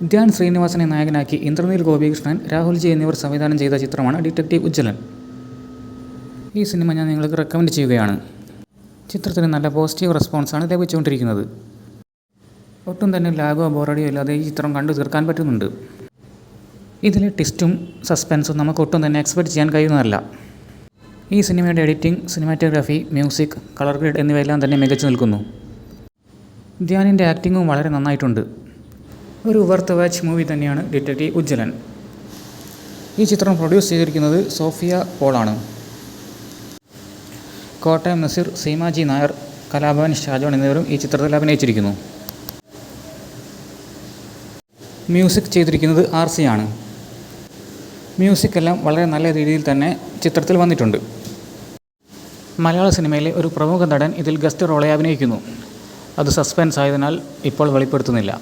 ധ്യാൻ ശ്രീനിവാസനെ നായകനാക്കി ഇന്ദ്രനീൽ ഗോപികൃഷ്ണൻ, രാഹുൽ ജി എന്നിവർ സംവിധാനം ചെയ്ത ചിത്രമാണ് ഡിറ്റക്റ്റീവ് ഉജ്ജ്വലൻ. ഈ സിനിമ ഞാൻ നിങ്ങൾക്ക് റെക്കമെൻഡ് ചെയ്യുകയാണ്. ചിത്രത്തിന് നല്ല പോസിറ്റീവ് റെസ്പോൺസാണ് ലഭിച്ചുകൊണ്ടിരിക്കുന്നത്. ഒട്ടും തന്നെ ലാഗോ ബോറടിയോ ഇല്ലാതെ ഈ ചിത്രം കണ്ടു തീർക്കാൻ പറ്റുന്നുണ്ട്. ഇതിലെ ട്വിസ്റ്റും സസ്പെൻസും നമുക്ക് ഒട്ടും തന്നെ എക്സ്പെക്റ്റ് ചെയ്യാൻ കഴിയുന്നതല്ല. ഈ സിനിമയുടെ editing, cinematography, music, colour grade എന്നിവയെല്ലാം തന്നെ മികച്ചു നിൽക്കുന്നു. ധ്യാനിൻ്റെ ആക്ടിങ്ങും വളരെ നന്നായിട്ടുണ്ട്. ഒരു വർത്ത് വാച്ച് മൂവി തന്നെയാണ് ഡിറ്റക്റ്റീവ് ഉജ്ജ്വലൻ. ഈ ചിത്രം പ്രൊഡ്യൂസ് ചെയ്തിരിക്കുന്നത് സോഫിയ പോളാണ്. കോട്ടയം നസീർ, സീമാജി നായർ, കലാഭവൻ ഷാജോൺ എന്നിവരും ഈ ചിത്രത്തിൽ അഭിനയിച്ചിരിക്കുന്നു. മ്യൂസിക് ചെയ്തിരിക്കുന്നത് RC ആണ്. മ്യൂസിക് എല്ലാം വളരെ നല്ല രീതിയിൽ തന്നെ ചിത്രത്തിൽ വന്നിട്ടുണ്ട്. മലയാള സിനിമയിലെ ഒരു പ്രമുഖ നടൻ ഇതിൽ ഗസ്റ്റ് റോളെ അഭിനയിക്കുന്നു. അത് സസ്പെൻസ് ആയതിനാൽ ഇപ്പോൾ വെളിപ്പെടുത്തുന്നില്ല.